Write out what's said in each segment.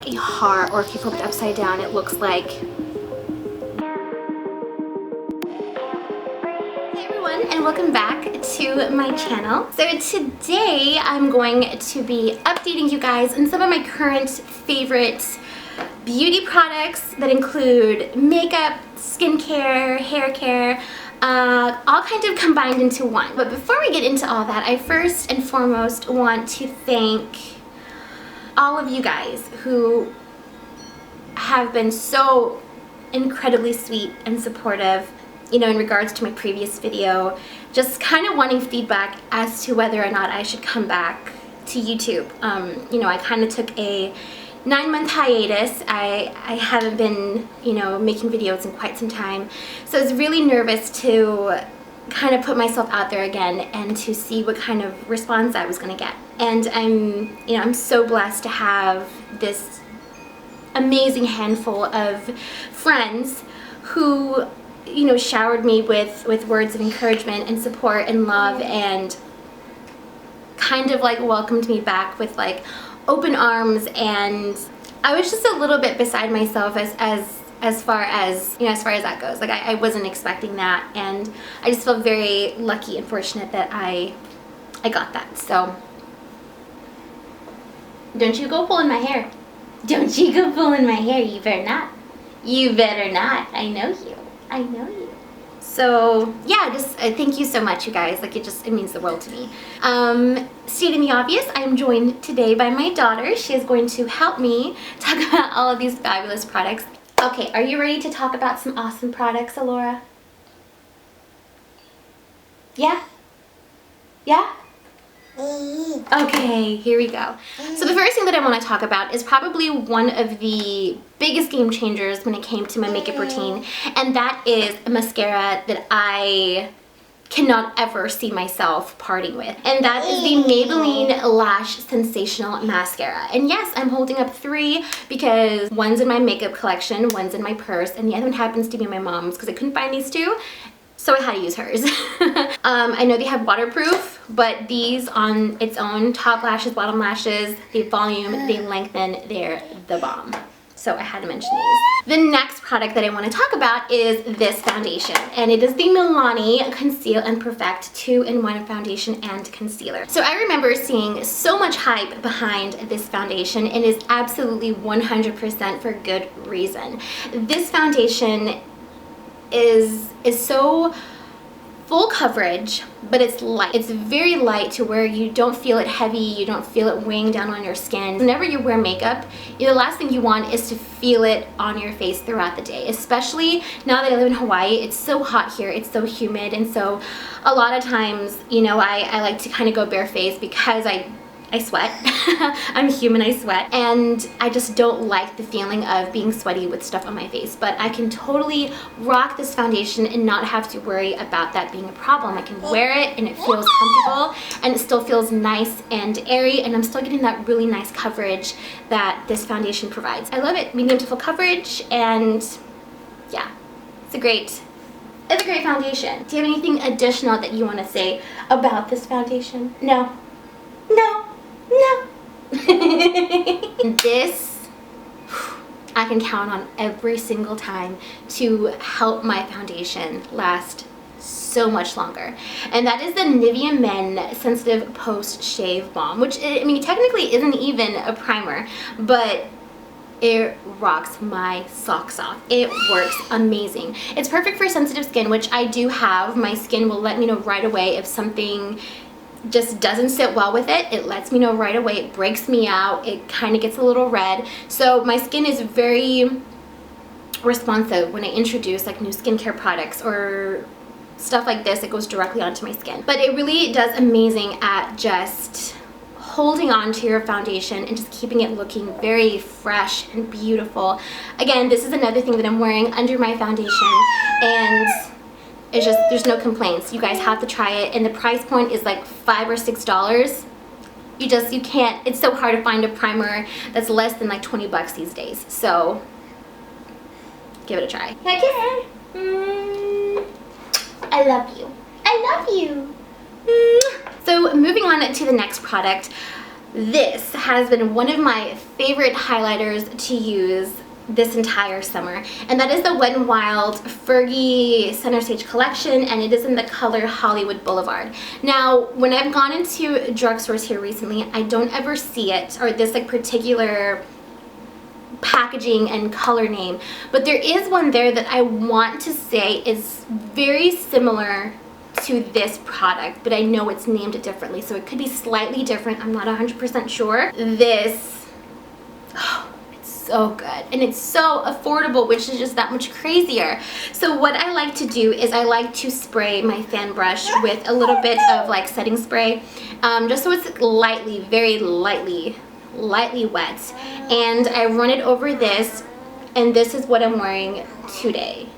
a heart, or if you flip it upside down, it looks like. Hey everyone, and welcome back to my channel. So today I'm going to be updating you guys on some of my current favorite beauty products that include makeup, skincare, hair care, all kind of combined into one. But before we get into all that, I first and foremost want to thank all of you guys who have been so incredibly sweet and supportive, you know, in regards to my previous video, just kind of wanting feedback as to whether or not I should come back to YouTube. You know, I kind of took a 9-month hiatus. I haven't been, you know, making videos in quite some time, so I was really nervous to kind of put myself out there again and to see what kind of response I was going to get. And I'm so blessed to have this amazing handful of friends who, you know, showered me with words of encouragement and support and love, and kind of like welcomed me back with like open arms. And I was just a little bit beside myself as far as, you know, as far as that goes. Like I wasn't expecting that, and I just felt very lucky and fortunate that I got that. So don't you go pulling my hair. Don't you go pulling my hair. You better not. You better not. I know you. I know you. So yeah, just thank you so much, you guys. Like it means the world to me. Stating the obvious, I am joined today by my daughter. She is going to help me talk about all of these fabulous products. Okay, are you ready to talk about some awesome products, Alora? Yeah? Yeah? Okay, here we go. So the first thing that I want to talk about is probably one of the biggest game changers when it came to my makeup routine, and that is a mascara that I cannot ever see myself parting with, and that is the Maybelline Lash Sensational Mascara. And yes, I'm holding up 3 because one's in my makeup collection, one's in my purse, and the other one happens to be my mom's because I couldn't find these 2. So I had to use hers. I know they have waterproof, but these on its own, top lashes, bottom lashes, the volume, they lengthen, they're the bomb. So I had to mention these. The next product that I want to talk about is this foundation, and it is the Milani Conceal and Perfect 2-in-1 foundation and concealer. So I remember seeing so much hype behind this foundation, and it is absolutely 100% for good reason. This foundation is so full coverage, but it's light. It's very light to where you don't feel it heavy, you don't feel it weighing down on your skin. Whenever you wear makeup, the last thing you want is to feel it on your face throughout the day, especially now that I live in Hawaii. It's so hot here, it's so humid, and so a lot of times, you know, I like to kind of go barefaced because I sweat. I'm human, I sweat, and I just don't like the feeling of being sweaty with stuff on my face. But I can totally rock this foundation and not have to worry about that being a problem. I can wear it and it feels comfortable, and it still feels nice and airy, and I'm still getting that really nice coverage that this foundation provides. I love it. Medium to full coverage, and yeah, it's a great foundation. Do you have anything additional that you want to say about this foundation? No? No. No. This I can count on every single time to help my foundation last so much longer, and that is the Nivea Men Sensitive Post Shave Balm, which, I mean, technically isn't even a primer, but it rocks my socks off. It works amazing. It's perfect for sensitive skin, which I do have. My skin will let me know right away if something just doesn't sit well with it. It lets me know right away. It breaks me out. It kind of gets a little red. So my skin is very responsive when I introduce like new skincare products or stuff like this. It goes directly onto my skin. But it really does amazing at just holding on to your foundation and just keeping it looking very fresh and beautiful. Again, this is another thing that I'm wearing under my foundation, and it's just, there's no complaints. You guys have to try it, and the price point is like $5 or $6. You can't, it's so hard to find a primer that's less than like 20 bucks these days. So give it a try. Can I kiss? I love you. I love you. So moving on to the next product. This has been one of my favorite highlighters to use this entire summer, and that is the Wet n Wild Fergie Center Stage collection, and it is in the color Hollywood Boulevard. Now, when I've gone into drugstores here recently, I don't ever see it, or this like particular packaging and color name, but there is one there that I want to say is very similar to this product, but I know it's named differently, so it could be slightly different. I'm not 100% sure. This, oh, it's so good, and it's so affordable, which is just that much crazier. So what I like to do is I like to spray my fan brush with a little bit of like setting spray, just so it's lightly, very lightly wet, and I run it over this, and this is what I'm wearing today.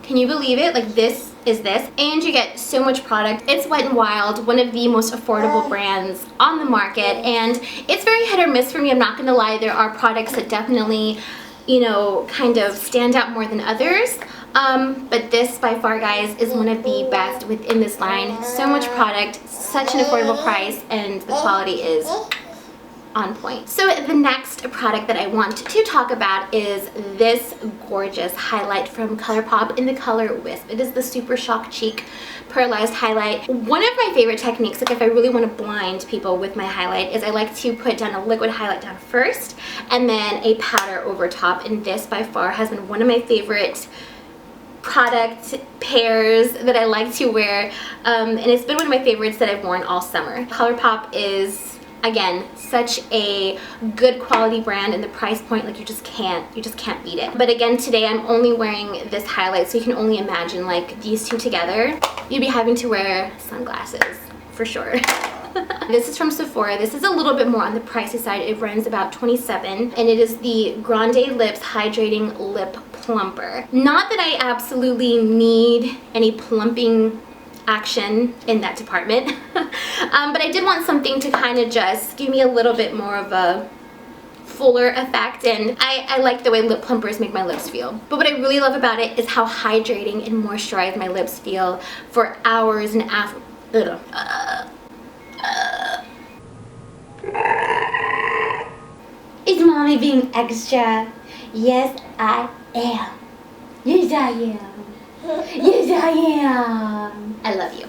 Can you believe it? Like, this is this, and you get so much product. It's Wet n Wild, one of the most affordable brands on the market, and it's very hit or miss for me. I'm not gonna lie, there are products that definitely, you know, kind of stand out more than others, but this by far, guys, is one of the best within this line. So much product, such an affordable price, and the quality is on point. So the next product that I want to talk about is this gorgeous highlight from ColourPop in the color Wisp. It is the Super Shock Cheek Pearlized Highlight. One of my favorite techniques, like if I really want to blind people with my highlight, is I like to put down a liquid highlight down first and then a powder over top, and this by far has been one of my favorite product pairs that I like to wear, and it's been one of my favorites that I've worn all summer. ColourPop is, again, such a good quality brand, and the price point, like, you just can't beat it. But again, today I'm only wearing this highlight, so you can only imagine like these two together, you'd be having to wear sunglasses for sure. This is from Sephora. This is a little bit more on the pricey side. It runs about $27, and it is the Grande Lips Hydrating Lip Plumper. Not that I absolutely need any plumping action in that department, but I did want something to kind of just give me a little bit more of a fuller effect, and I like the way lip plumpers make my lips feel. But what I really love about it is how hydrating and moisturized my lips feel for hours and after. Is mommy being extra? Yes, I am. Yes, I am. Yes, I am. I love you.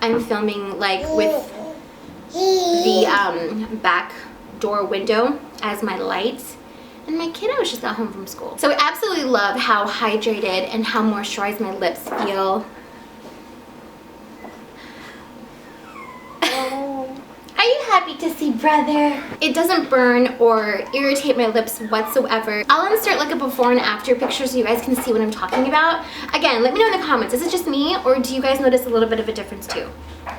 I'm filming like with the back door window as my light, and my kiddo just got home from school. So I absolutely love how hydrated and how moisturized my lips feel. Are you happy to see brother? It doesn't burn or irritate my lips whatsoever. I'll insert like a before and after picture so you guys can see what I'm talking about. Again, let me know in the comments, is it just me, or do you guys notice a little bit of a difference too?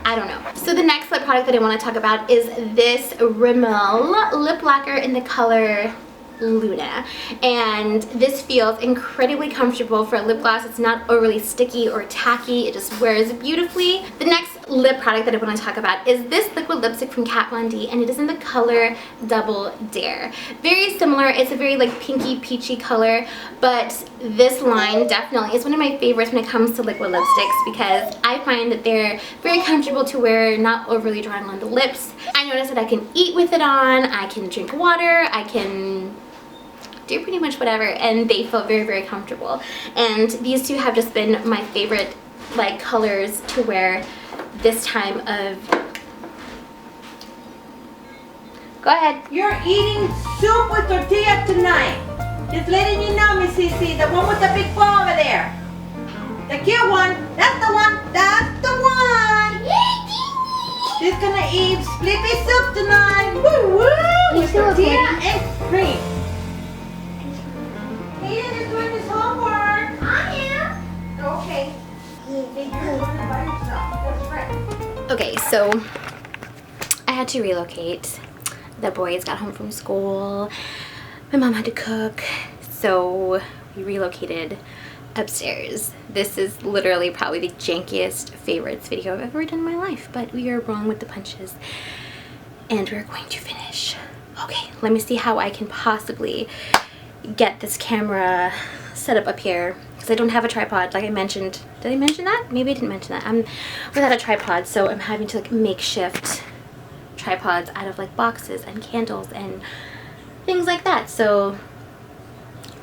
I don't know. So the next lip product that I want to talk about is this Rimmel lip lacquer in the color Luna, and this feels incredibly comfortable for a lip gloss. It's not overly sticky or tacky, it just wears beautifully. The next lip product that I want to talk about is this liquid lipstick from Kat Von D, and it is in the color Double Dare. Very similar, it's a very like pinky peachy color, but this line definitely is one of my favorites when it comes to liquid lipsticks, because I find that they're very comfortable to wear, not overly drying on the lips. I noticed that I can eat with it on, I can drink water, I can do pretty much whatever, and they feel very, very comfortable. And these two have just been my favorite like colors to wear this time of... Go ahead. You're eating soup with tortilla tonight. Just letting you know, Miss Cece, the one with the big ball over there. The cute one. That's the one. That's the one. She's gonna eat sleepy soup tonight. Woo woo! With tortilla and cream. He is doing his homework. I am. Okay. Okay, so I had to relocate. The boys got home from school. My mom had to cook, so we relocated upstairs. This is literally probably the jankiest favorites video I've ever done in my life, but we are rolling with the punches, and we're going to finish. Okay, let me see how I can possibly get this camera set up here because I don't have a tripod like I mentioned. Did I mention that? Maybe I didn't mention that. I'm without a tripod, so I'm having to like makeshift tripods out of like boxes and candles and things like that. So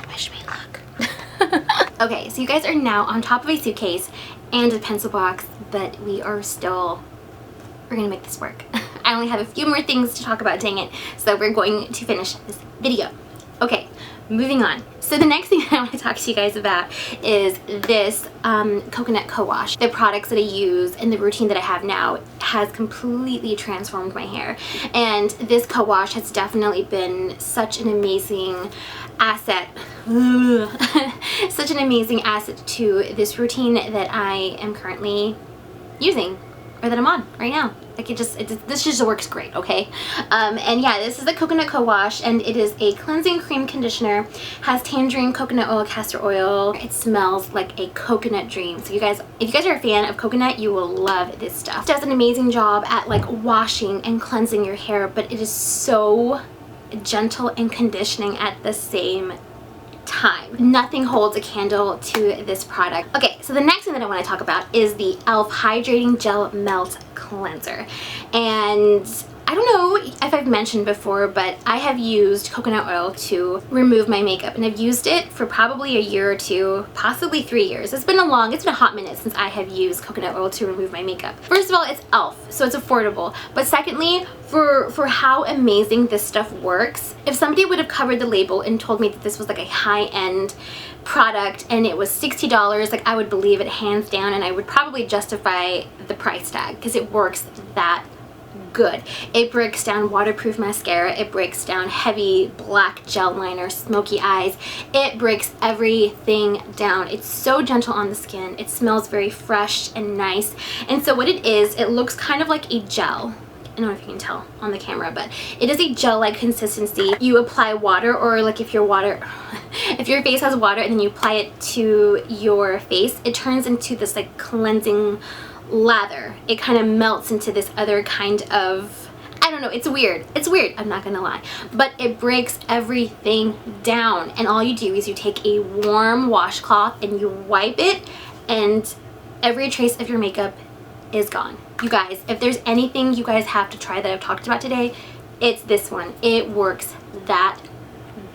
wish me luck. Okay, so you guys are now on top of a suitcase and a pencil box, but we're gonna make this work. I only have a few more things to talk about, dang it. So we're going to finish this video. Okay, moving on. So the next thing that I want to talk to you guys about is this coconut co-wash. The products that I use and the routine that I have now has completely transformed my hair. And this co-wash has definitely been such an amazing asset. Such an amazing asset to this routine that I am currently using, or that I'm on right now. Like this just works great, okay? And yeah, this is the coconut co-wash, and it is a cleansing cream conditioner. Has tangerine, coconut oil, castor oil. It smells like a coconut dream. So you guys, if you guys are a fan of coconut, you will love this stuff. It does an amazing job at like washing and cleansing your hair, but it is so gentle and conditioning at the same time. Nothing holds a candle to this product. Okay, so the next thing that I want to talk about is the e.l.f. Hydrating Gel Melt Cleanser. And I don't know if I've mentioned before, but I have used coconut oil to remove my makeup, and I've used it for probably a year or two, possibly 3 years. It's been a hot minute since I have used coconut oil to remove my makeup. First of all, it's e.l.f., so it's affordable. But secondly, for how amazing this stuff works, if somebody would have covered the label and told me that this was like a high-end product and it was $60, like I would believe it hands down, and I would probably justify the price tag because it works that good. It breaks down waterproof mascara, it breaks down heavy black gel liner, smoky eyes, it breaks everything down. It's so gentle on the skin, it smells very fresh and nice, and so what it is, it looks kind of like a gel. I don't know if you can tell on the camera, but it is a gel-like consistency. You apply water, or like if your face has water and then you apply it to your face, it turns into this like cleansing lather. It kind of melts into this other kind of, I don't know, it's weird. It's weird, I'm not gonna lie. But it breaks everything down, and all you do is you take a warm washcloth and you wipe it, and every trace of your makeup is gone. You guys, if there's anything you guys have to try that I've talked about today, it's this one. It works that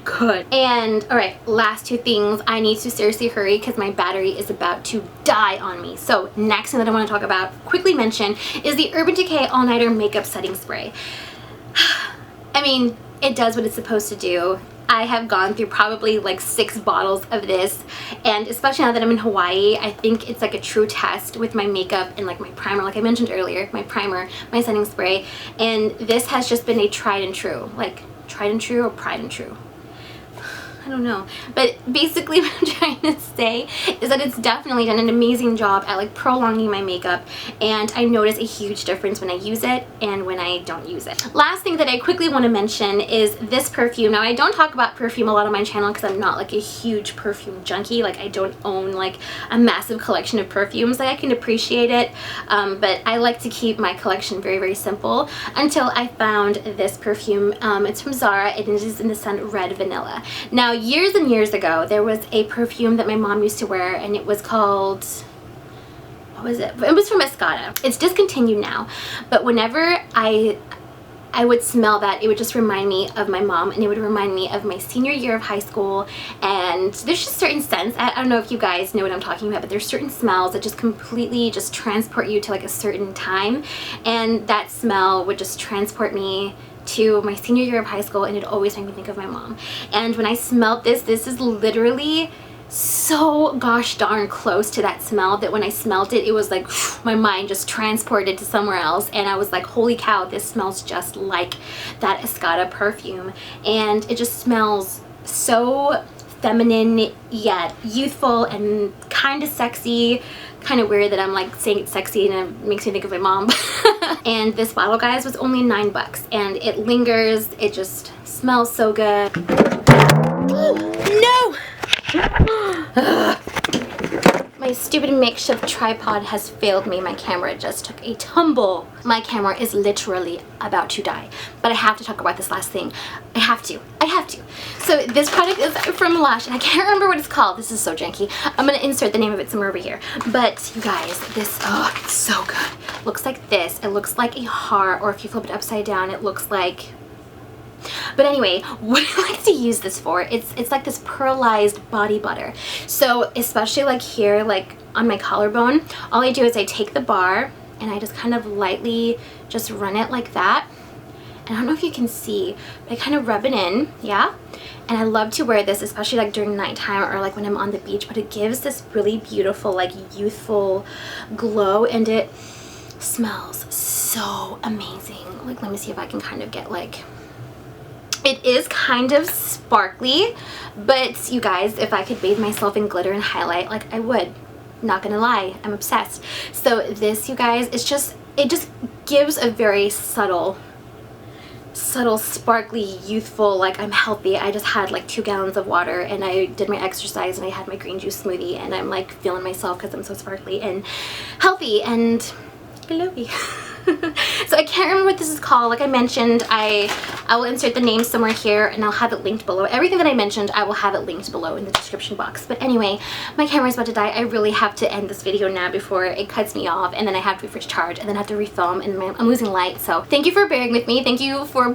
good. And all right, last two things. I need to seriously hurry because my battery is about to die on me. So next thing that I want to talk about, quickly mention, is the Urban Decay All Nighter Makeup Setting Spray. I mean, it does what it's supposed to do. I have gone through probably like 6 bottles of this, and especially now that I'm in Hawaii, I think it's like a true test with my makeup and like my primer, like I mentioned earlier, my primer, my setting spray, and this has just been a tried and true, like tried and true or pride and true. I don't know, but basically what I'm trying to say is that it's definitely done an amazing job at like prolonging my makeup, and I notice a huge difference when I use it and when I don't use it. Last thing that I quickly want to mention is this perfume. Now I don't talk about perfume a lot on my channel because I'm not like a huge perfume junkie. Like I don't own like a massive collection of perfumes. Like I can appreciate it, but I like to keep my collection very, very simple until I found this perfume. It's from Zara, and it is in the scent Red Vanilla. Now years and years ago, there was a perfume that my mom used to wear, and it was called, what was it? It was from Escada. It's discontinued now, but whenever I would smell that, it would just remind me of my mom, and it would remind me of my senior year of high school. And there's just certain scents, I don't know if you guys know what I'm talking about, but there's certain smells that just completely just transport you to like a certain time, and that smell would just transport me to my senior year of high school, and it always made me think of my mom. And when I smelled this is literally so gosh darn close to that smell that when I smelled it, it was like my mind just transported to somewhere else, and I was like, holy cow, this smells just like that Escada perfume. And it just smells so feminine yet youthful and kind of sexy. Kind of weird that I'm like saying it's sexy and it makes me think of my mom. And this bottle, guys, was only $9, and it lingers. It just smells so good. No! My My stupid makeshift tripod has failed me. My camera just took a tumble. My camera is literally about to die. But I have to talk about this last thing. I have to. So this product is from Lush, and I can't remember what it's called. This is so janky. I'm gonna insert the name of it somewhere over here. But you guys, this, oh, it's so good. Looks like this. It looks like a heart, or if you flip it upside down, it looks like... But anyway, what I like to use this for, it's like this pearlized body butter. So especially like here, like on my collarbone, all I do is I take the bar and I just kind of lightly just run it like that. And I don't know if you can see, but I kind of rub it in, yeah? And I love to wear this, especially like during nighttime or like when I'm on the beach, but it gives this really beautiful, like youthful glow, and it smells so amazing. Like, let me see if I can kind of get like... It is kind of sparkly, but you guys, if I could bathe myself in glitter and highlight, like I would. Not gonna lie, I'm obsessed. So this, you guys, it's just, it just gives a very subtle, sparkly, youthful, like I'm healthy. I just had like 2 gallons of water and I did my exercise and I had my green juice smoothie and I'm like feeling myself because I'm so sparkly and healthy and glowy. So I can't remember what this is called. Like I mentioned, I will insert the name somewhere here and I'll have it linked below. Everything that I mentioned, I will have it linked below in the description box. But anyway, my camera's about to die. I really have to end this video now before it cuts me off, and then I have to refresh charge, and then I have to refilm, and I'm losing light. So thank you for bearing with me. Thank you for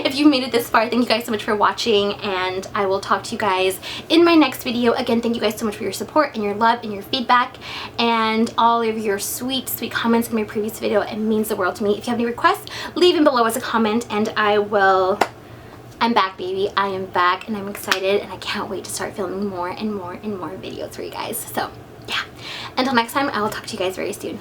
if you made it this far, thank you guys so much for watching, and I will talk to you guys in my next video. Again, thank you guys so much for your support and your love and your feedback and all of your sweet comments in my previous video. It means the world to me. If you have any requests, leave them below as a comment and I'm back, baby. I am back and I'm excited and I can't wait to start filming more and more videos for you guys. So yeah, until next time, I will talk to you guys very soon.